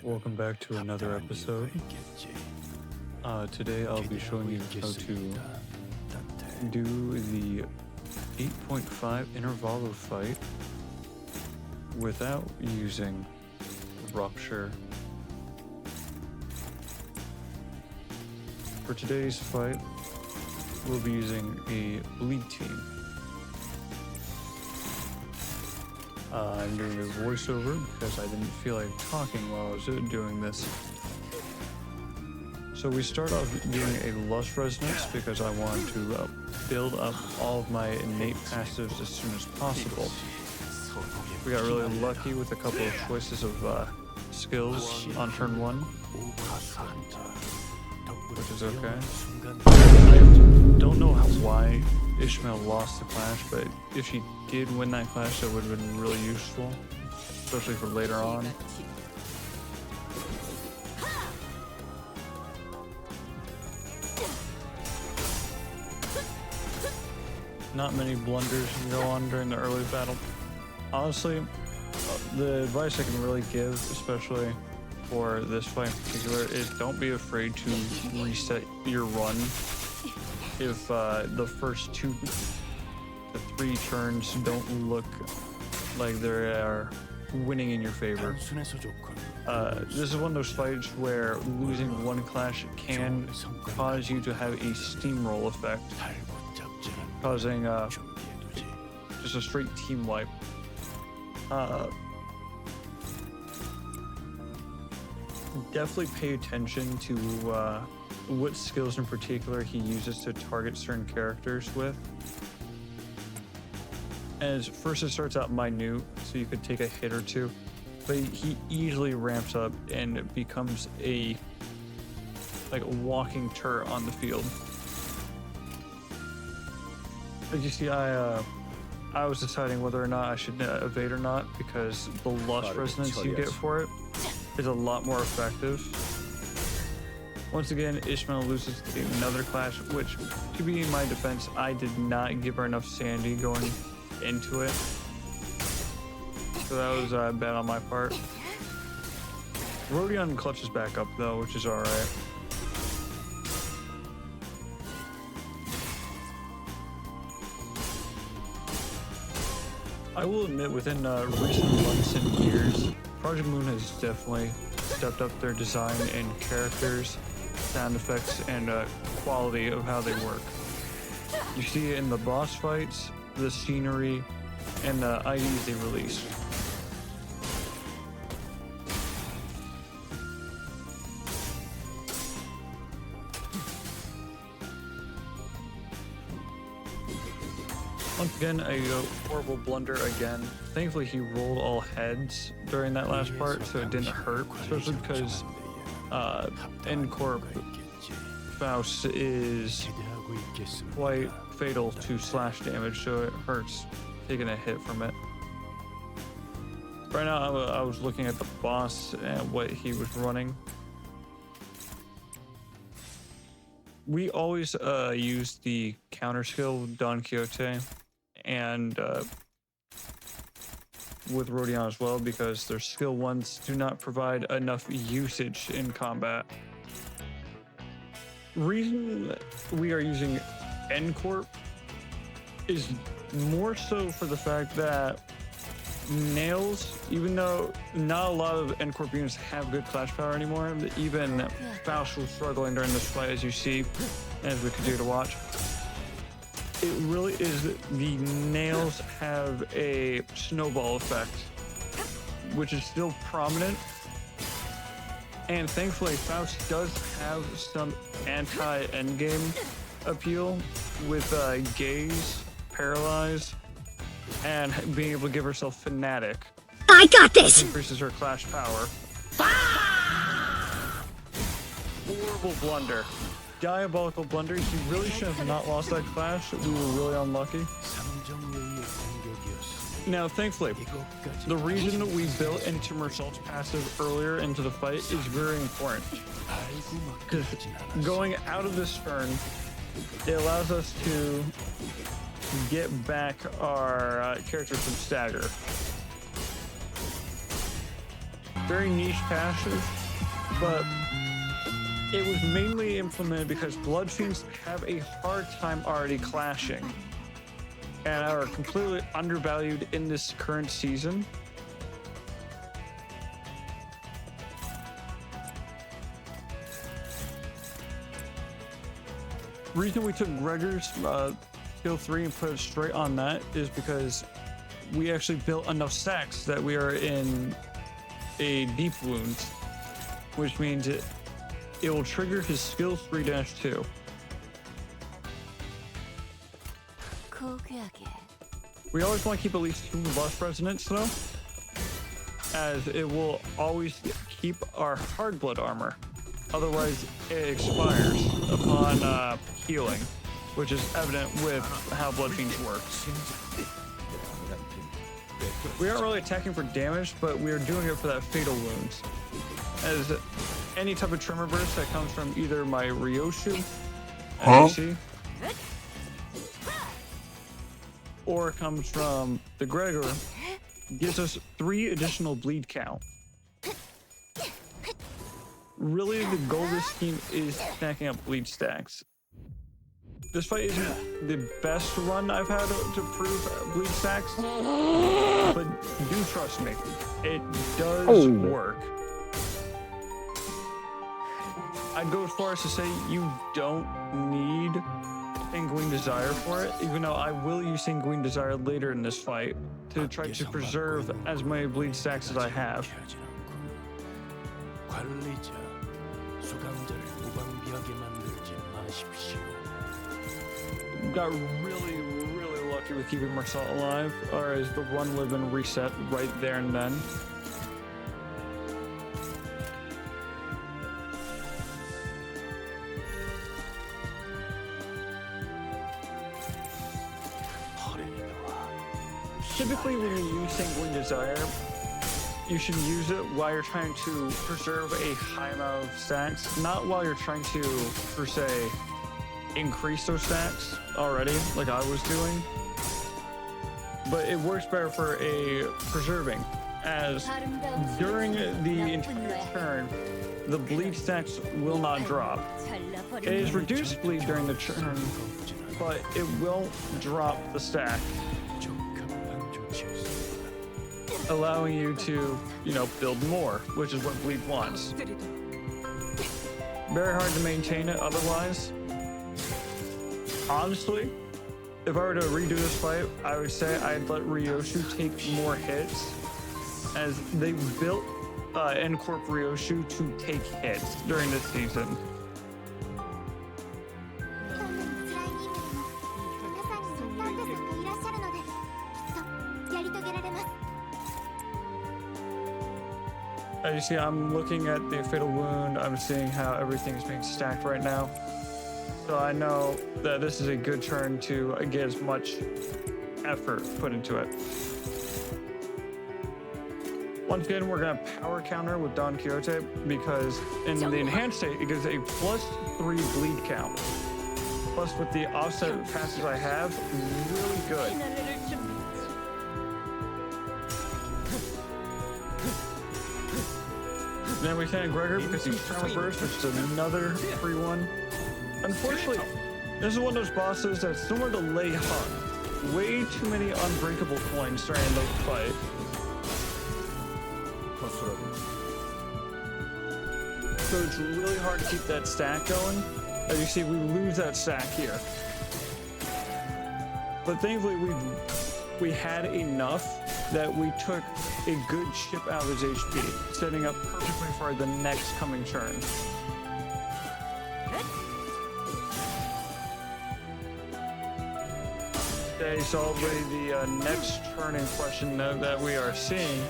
Welcome back to another episode. Today I'll be showing you how to do the 8.5 Intervallo fight without using Rupture. For today's fight, we'll be using a Bleed team. I'm doing a voiceover because I didn't feel like talking while I was doing this. So we start off doing a Lust Resonance because I want to build up all of my innate passives as soon as possible. We got really lucky with a couple of choices of skills on turn 1, which is okay. I don't know why Ishmael lost the clash, but if she did win that clash, that would have been really useful, especially for later on. Not many blunders can go on during the early battle. Honestly, the advice I can really give, especially for this fight in particular, is don't be afraid to reset your run if the first 2 to 3 turns don't look like they are winning in your favor. This is one of those fights where losing one clash can cause you to have a steamroll effect, causing just a straight team wipe. Definitely pay attention to what skills in particular he uses to target certain characters with. As first it starts out minute, so you could take a hit or two, but he easily ramps up and becomes a walking turret on the field. As you see, I was deciding whether or not I should evade or not because the Lust Resonance you get for it is a lot more effective. Once again, Ishmael loses another clash, which, to be in my defense, I did not give her enough sanity going into it. So that was bad on my part. Rodion clutches back up though, which is alright. I will admit, within recent months and years, Project Moon has definitely stepped up their design and characters, sound effects, and quality of how they work. You see it in the boss fights, the scenery, and the IDs they release. Once again, a horrible blunder again. Thankfully, he rolled all heads during that last part, so it didn't hurt, especially because N Corp Faust is quite fatal to slash damage, so it hurts taking a hit from it. Right now, I was looking at the boss and what he was running. We always use the counter skill Don Quixote and with Rodion as well, because their skill 1s do not provide enough usage in combat. Reason that we are using N Corp is more so for the fact that Nails, even though not a lot of N Corp units have good clash power anymore, even Faust was struggling during this fight, as you see, as we continue to watch. It really is the Nails have a snowball effect, which is still prominent. And thankfully, Faust does have some anti-endgame appeal with Gaze, Paralyze, and being able to give herself Fanatic. I got this! Which increases her clash power. Horrible blunder. Diabolical blunder. He really should have not lost that clash. We were really unlucky. Now, thankfully, the reason that we built Intermersalt's passive earlier into the fight is very important. Because going out of this turn, it allows us to get back our characters from stagger. very niche passive, but it was mainly implemented because Blood Fiends have a hard time already clashing and are completely undervalued in this current season. Reason we took Gregor's skill 3 and put it straight on that is because we actually built enough stacks that we are in a deep wound, which means it will trigger his skill 3-2. We always want to keep at least 2 Lust Resonance though, as it will always keep our hard blood armor. Otherwise, it expires upon healing, which is evident with how Blood Fiends work. We aren't really attacking for damage, but we are doing it for that fatal wounds. As any type of tremor burst that comes from either my Ryoshu, as you see, or comes from the Gregor, gives us 3 additional bleed count. Really, the goal of this scheme is stacking up bleed stacks. This fight isn't the best run I've had to prove bleed stacks, but do trust me, it does work. I'd go as far as to say you don't need Sanguine Desire for it, even though I will use Sanguine Desire later in this fight to try to preserve as many bleed stacks as I have. Got really lucky with keeping Marcel alive, or as the run would have been reset right there and then. Typically when you use Sanguine Desire, you should use it while you're trying to preserve a high amount of stacks, not while you're trying to, per se, increase those stacks already, like I was doing. But it works better for a preserving, as during the entire turn, the bleed stacks will not drop. It is reduced bleed during the turn, but it will drop the stack, allowing you to, build more, which is what bleed wants. Very hard to maintain it otherwise. Honestly, if I were to redo this fight, I would say I'd let Ryoshu take more hits, as they built N Corp Ryoshu to take hits during this season. As you see, I'm looking at the fatal wound. I'm seeing how everything is being stacked right now. So I know that this is a good turn to get as much effort put into it. Once again, we're gonna power counter with Don Quixote because in the enhanced state, it gives a +3 bleed count. Plus with the offset passes I have, really good. Then we send Gregor because he's Tremor Burst, which is another free one. Unfortunately, this is one of those bosses that's similar to Lei Hung. Way too many unbreakable coins during the fight. So it's really hard to keep that stack going. As you see, we lose that stack here. But thankfully, we had enough that we took a good chip out of his HP, setting up perfectly for the next coming turn. Okay, so already the next turn in question that we are seeing,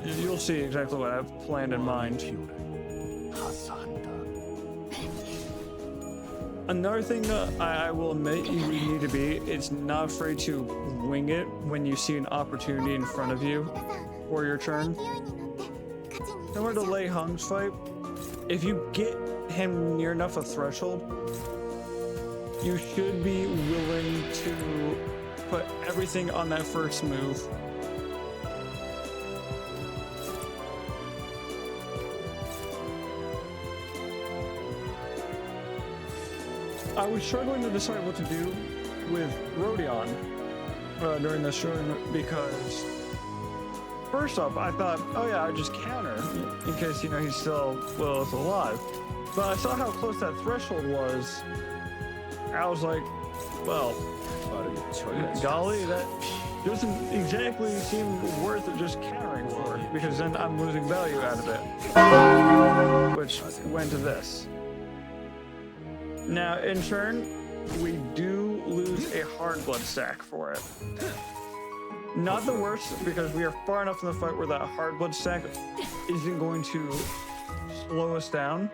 you'll see exactly what I've planned in mind. Another thing that I will admit you need to be, it's not afraid to wing it when you see an opportunity in front of you for your turn. Similar to Lei Hung's fight, if you get him near enough a threshold, you should be willing to put everything on that first move. I was struggling to decide what to do with Rodion during this showing because first off, I thought, oh yeah, I'd just counter in case, he's still alive. But I saw how close that threshold was. I was like, well, golly, that doesn't exactly seem worth it just countering for, because then I'm losing value out of it. Which went to this. Now, in turn, we do lose a hard blood stack for it. Not the worst, because we are far enough in the fight where that hard blood stack isn't going to slow us down.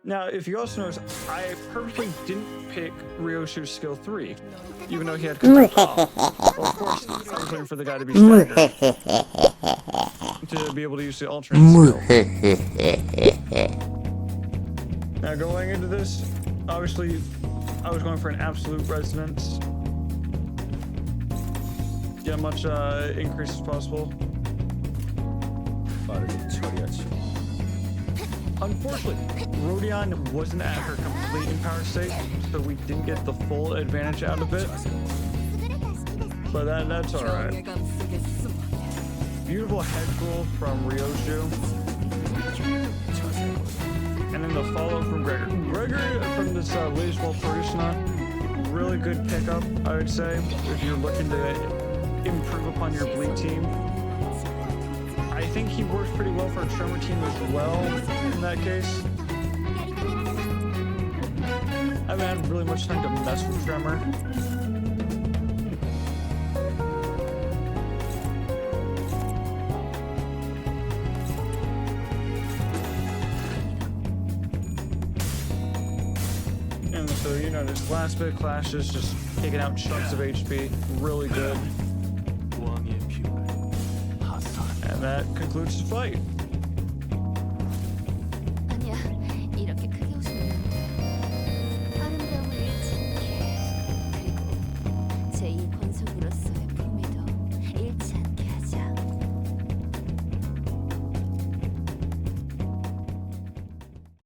Now, if you also notice, I purposely didn't pick Ryoshu's skill 3, even though he had control off. Well, of course, I was looking for the guy to be staggered, to be able to use the alternate skill. Now, going into this, obviously, I was going for an absolute resonance. Get much increase as possible. Unfortunately, Rodion wasn't at her complete empowered state, so we didn't get the full advantage out of it. But that's alright. Beautiful head roll from Ryoshu. And then the follow from Gregor. Gregor from this latest World Persona, really good pickup, I would say, if you're looking to improve upon your bleed team. I think he works pretty well for a Tremor team as well, in that case. I haven't had really much time to mess with Tremor. And so, this last bit of Clash is just taking out chunks of HP. Really good. And that concludes the fight.